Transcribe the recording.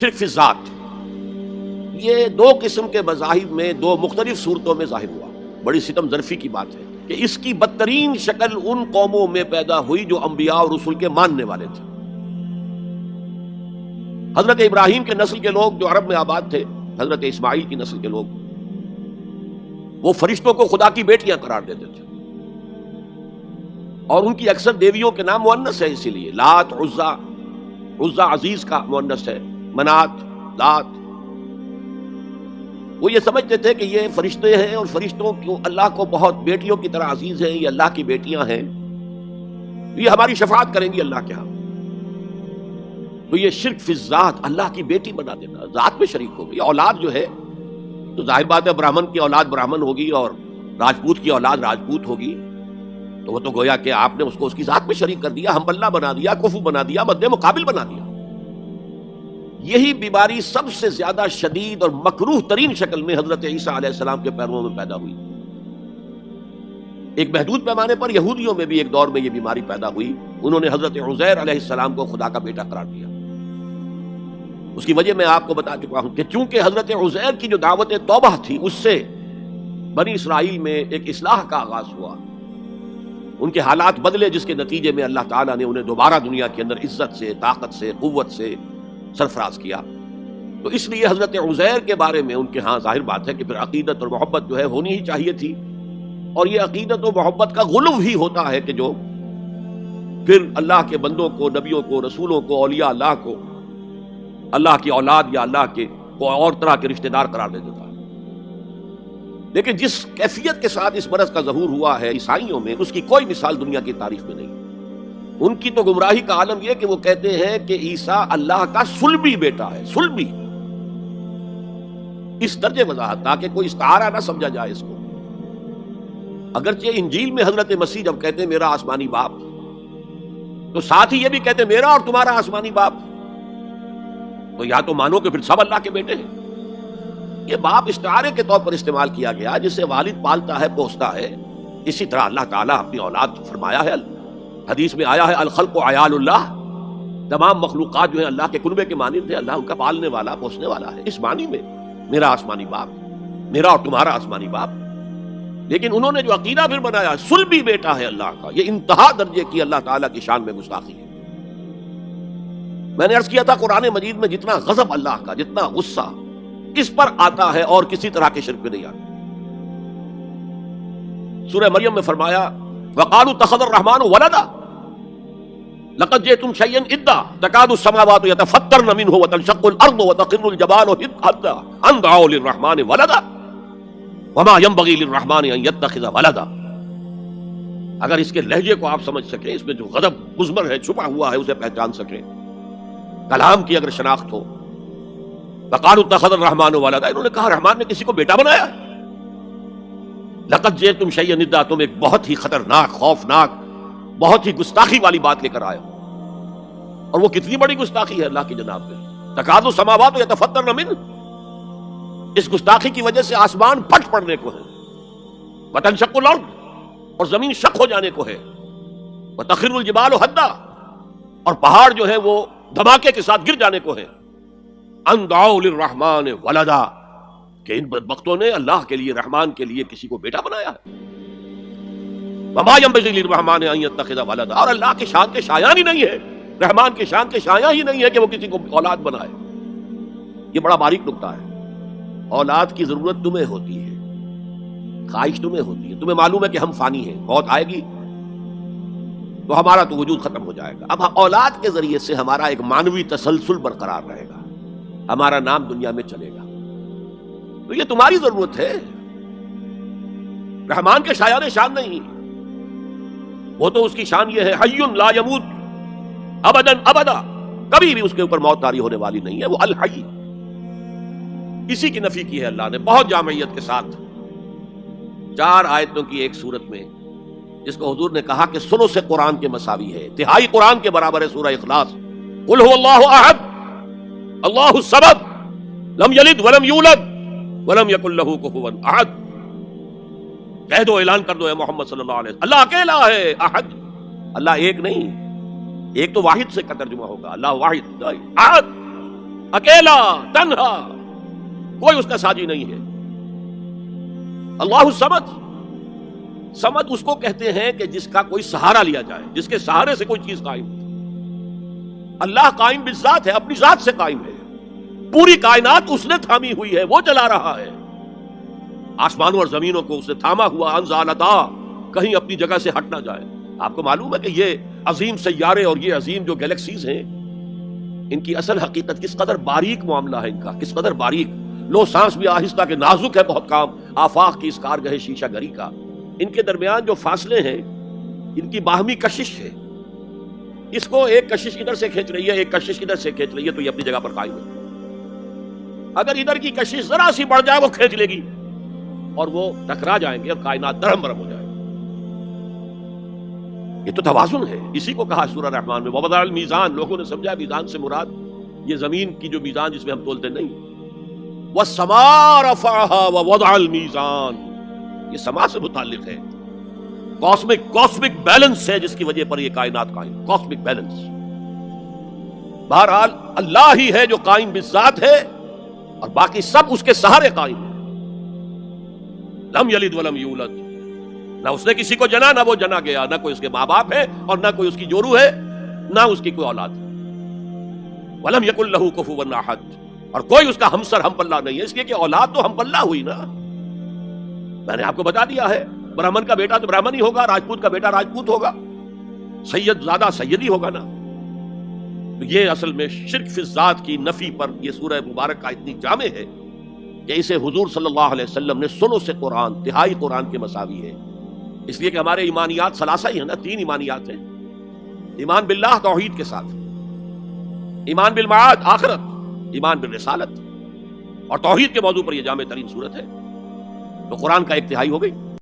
شرک فی الذات، یہ دو قسم کے مذاہب میں دو مختلف صورتوں میں ظاہر ہوا۔ بڑی ستم ظرفی کی بات ہے کہ اس کی بدترین شکل ان قوموں میں پیدا ہوئی جو انبیاء اور رسول کے ماننے والے تھے۔ حضرت ابراہیم کے نسل کے لوگ جو عرب میں آباد تھے، حضرت اسماعیل کی نسل کے لوگ، وہ فرشتوں کو خدا کی بیٹیاں قرار دیتے تھے، اور ان کی اکثر دیویوں کے نام مؤنث ہے، اسی لیے لات، عزا، عزا عزیز کا مؤنث ہے، منات، لات۔ وہ یہ سمجھتے تھے کہ یہ فرشتے ہیں اور فرشتوں کو اللہ کو بہت بیٹیوں کی طرح عزیز ہیں، یہ اللہ کی بیٹیاں ہیں، یہ ہماری شفاعت کریں گی اللہ کے ہاں۔ تو یہ شرک فی الذات، اللہ کی بیٹی بنا دینا، ذات میں شریک ہو گئی۔ اولاد جو ہے تو ظاہر بات ہے برہمن کی اولاد برہمن ہوگی اور راجپوت کی اولاد راجپوت ہوگی، تو وہ تو گویا کہ آپ نے اس کو اس کی ذات میں شریک کر دیا، ہم اللہ بنا دیا، کفو بنا دیا، مد مقابل بنا دیا۔ یہی بیماری سب سے زیادہ شدید اور مکروہ ترین شکل میں حضرت عیسیٰ علیہ السلام کے پیرووں میں پیدا ہوئی۔ ایک محدود پیمانے پر یہودیوں میں بھی ایک دور میں یہ بیماری پیدا ہوئی، انہوں نے حضرت عزیر علیہ السلام کو خدا کا بیٹا قرار دیا۔ اس کی وجہ میں آپ کو بتا چکا ہوں کہ چونکہ حضرت عزیر کی جو دعوت توبہ تھی، اس سے بنی اسرائیل میں ایک اصلاح کا آغاز ہوا، ان کے حالات بدلے، جس کے نتیجے میں اللہ تعالیٰ نے انہیں دوبارہ دنیا کے اندر عزت سے، طاقت سے، قوت سے سرفراز کیا۔ تو اس لیے حضرت عزیر کے بارے میں ان کے ہاں ظاہر بات ہے کہ پھر عقیدت اور محبت جو ہے ہونی ہی چاہیے تھی، اور یہ عقیدت و محبت کا غلو ہی ہوتا ہے کہ جو پھر اللہ کے بندوں کو، نبیوں کو، رسولوں کو، اولیاء اللہ کو اللہ کی اولاد یا اللہ کے کو اور طرح کے رشتہ دار قرار دے دیتا ہے۔ لیکن جس کیفیت کے ساتھ اس مرض کا ظہور ہوا ہے عیسائیوں میں، اس کی کوئی مثال دنیا کی تاریخ میں نہیں۔ ان کی تو گمراہی کا عالم یہ کہ وہ کہتے ہیں کہ عیسیٰ اللہ کا صلبی بیٹا ہے، صلبی، اس درجے وضاحت تاکہ کوئی استعارہ نہ سمجھا جائے اس کو۔ اگرچہ انجیل میں حضرت مسیح جب کہتے ہیں میرا آسمانی باپ، تو ساتھ ہی یہ بھی کہتے ہیں میرا اور تمہارا آسمانی باپ، تو یا تو مانو کہ پھر سب اللہ کے بیٹے ہیں۔ یہ باپ استعارے کے طور پر استعمال کیا گیا، جسے والد پالتا ہے، پوستا ہے، اسی طرح اللہ تعالیٰ اپنی اولاد فرمایا ہے، حدیث میں آیا ہے الخلق عیال اللہ، تمام مخلوقات جو ہیں اللہ کے کنبے کے مانند ہیں، اللہ ان کا پالنے والا، پوسنے والا ہے، اس معنی میں میرا آسمانی باپ، میرا اور تمہارا آسمانی باپ۔ لیکن انہوں نے جو عقیدہ پھر بنایا صلبی بیٹا ہے اللہ کا، یہ انتہا درجے کی اللہ تعالیٰ کی شان میں گستاخی ہے۔ میں نے عرض کیا تھا قرآن مجید میں جتنا غضب اللہ کا، جتنا غصہ اس پر آتا ہے اور کسی طرح کے شرک پہ نہیں آتا۔ سورہ مریم میں فرمایا وَقَالُوا اتَّخَذَ الرَّحْمَنُ وَلَدًا لَقَدْ جِئْتُمْ شَيْئًا إِدًّا تَكَادُ السَّمَاوَاتُ يَتَفَطَّرْنَ مِنْهُ وَتَنشَقُّ الْأَرْضُ وَتَخِرُّ الْجِبَالُ هَدًّا أَن دَعَوْا لِلرَّحْمَنِ وَلَدًا وَمَا يَنبَغِي لِلرَّحْمَنِ أَن يَتَّخِذَ وَلَدًا۔ اگر اس کے لہجے کو آپ سمجھ سکیں، اس میں جو غضب مضمر ہے، چھپا ہوا ہے، اسے پہچان سکیں، کلام کی اگر شناخت ہو، وَقَالُوا اتَّخَذَ الرَّحْمَنُ وَلَدًا، انہوں نے کہا رحمان نے کسی کو بیٹا بنایا۔ لَقَدْ جِئْتُمْ شَيْئًا إِدًّا، تم ایک بہت ہی خطرناک، خوفناک، بہت ہی گستاخی والی بات لے کر آئے، اور وہ کتنی بڑی گستاخی ہے اللہ کی جناب میں۔ تَكَادُ السَّمَاوَاتُ يَتَفَطَّرْنَ مِنْهُ، اس گستاخی کی وجہ سے آسمان پھٹ پڑنے کو ہے، وَتَنشَقُّ الْأَرْضُ، اور زمین شق ہو جانے کو ہے، وَتَخِرُّ الْجِبَالُ هَدًّا، اور پہاڑ جو ہے وہ دھماکے کے ساتھ گر جانے کو ہے، أَن دَعَوْا لِلرَّحْمَنِ وَلَدًا، کہ ان بدبختوں نے اللہ کے لیے، رحمان کے لیے کسی کو بیٹا بنایا ہے۔ وَمَا يَنبَغِي لِلرَّحْمَنِ أَن يَتَّخِذَ وَلَدًا، اور اللہ کی شان کے شایان ہی نہیں ہے، رحمان کی شان کے شایان ہی نہیں ہے کہ وہ کسی کو اولاد بنائے۔ یہ بڑا باریک نکتہ ہے۔ اولاد کی ضرورت تمہیں ہوتی ہے، خواہش تمہیں ہوتی ہے، تمہیں معلوم ہے کہ ہم فانی ہیں، موت آئے گی تو ہمارا تو وجود ختم ہو جائے گا۔ اب اولاد کے ذریعے سے ہمارا ایک مانوی تسلسل برقرار رہے گا، ہمارا نام دنیا میں چلے گا، تو یہ تمہاری ضرورت ہے، رحمان کے شایان شان نہیں۔ وہ تو اس کی شان یہ ہے حی لا یموت ابدا ابدا، کبھی بھی اس کے اوپر موت طاری ہونے والی نہیں ہے، وہ الحی۔ اسی کی نفی کی ہے اللہ نے بہت جامعیت کے ساتھ 4 آیتوں کی ایک صورت میں، جس کو حضور نے کہا کہ ثلث قرآن کے مساوی ہے، تہائی قرآن کے برابر ہے سورہ اخلاص۔ قل هو اللہ احد اللہ الصمد لم یلد ولم یولد ولم یکن له کفوا احد۔ کہہ دو، اعلان کر دو اے محمد صلی اللہ علیہ وسلم، اللہ اکیلا ہے، احد، اللہ ایک نہیں، ایک تو واحد سے کا ترجمہ ہوگا، اللہ واحد، احد، اکیلا تنہا، کوئی اس کا ساجی نہیں ہے۔ اللہ الصمد، صمد اس کو کہتے ہیں کہ جس کا کوئی سہارا لیا جائے، جس کے سہارے سے کوئی چیز قائم ہو۔ اللہ قائم بالذات ہے، اپنی ذات سے قائم ہے، پوری کائنات اس نے تھامی ہوئی ہے، وہ چلا رہا ہے۔ آسمانوں اور زمینوں کو اس نے تھاما ہوا، انزالتا، کہیں اپنی جگہ سے ہٹ نہ جائے۔ آپ کو معلوم ہے کہ یہ عظیم سیارے اور یہ عظیم جو گیلیکسیز ہیں، ان کی اصل حقیقت کس قدر باریک معاملہ ہے، ان کا کس قدر باریک، لو سانس بھی آہستہ کہ نازک ہے بہت کام، آفاق کی اس کارگہ شیشہ گری کا، ان کے درمیان جو فاصلے ہیں ان کی باہمی کشش ہے، اس کو ایک کشش ادھر سے کھینچ رہی ہے، ایک کشش ادھر سے کھینچ رہی ہے، تو یہ اپنی جگہ پر قائم ہے۔ اگر ادھر کی کشش ذرا سی بڑھ جائے وہ کھینچ لے گی اور وہ ٹکرا جائیں گے اور کائنات درہم برہم ہو جائے گی۔ یہ تو توازن ہے، اسی کو کہا سورہ رحمان میں ووضع المیزان۔ لوگوں نے سمجھا میزان سے مراد یہ زمین کی جو میزان جس میں ہم تولتے نہیں، والسماء رفعها ووضع المیزان، یہ سما سے متعلق ہے، کاسمک بیلنس ہے جس کی وجہ پر یہ کائنات قائم، کاسمک بیلنس۔ بہرحال اللہ ہی ہے جو قائم بالذات ہے اور باقی سب اس کے سہارے قائم ہیں۔ لم یلد ولم یولد، نہ اس نے کسی کو جنا نہ وہ جنا گیا، نہ کوئی اس کے ماں باپ ہے اور نہ کوئی اس کی جورو ہے، نہ اس کی کوئی اولاد ہے۔ ولم یکن لہ کفوا احد، اور کوئی اس کا ہمسر ہم پلہ نہیں ہے، اس لیے کہ اولاد تو ہم پلہ ہوئی نا۔ میں نے آپ کو بتا دیا ہے، برہمن کا بیٹا تو برہمن ہی ہوگا، راجپوت کا بیٹا راجپوت ہوگا، سید زیادہ سیدی ہوگا نا۔ تو یہ اصل میں شرک فی الذات کی نفی پر یہ سورہ مبارک کا اتنی جامع ہے کہ اسے حضور صلی اللہ علیہ وسلم نے سلو سے قرآن، تہائی قرآن کے مساوی ہے، اس لیے کہ ہمارے ایمانیات ثلاثہ ہی ہیں نا، 3 ایمانیات ہیں۔ ایمان باللہ توحید کے ساتھ، ایمان بالمعاد آخرت، ایمان بالرسالت، اور توحید کے موضوع پر یہ جامع ترین صورت ہے۔ تو قرآن کا 1/3 ہو گئی۔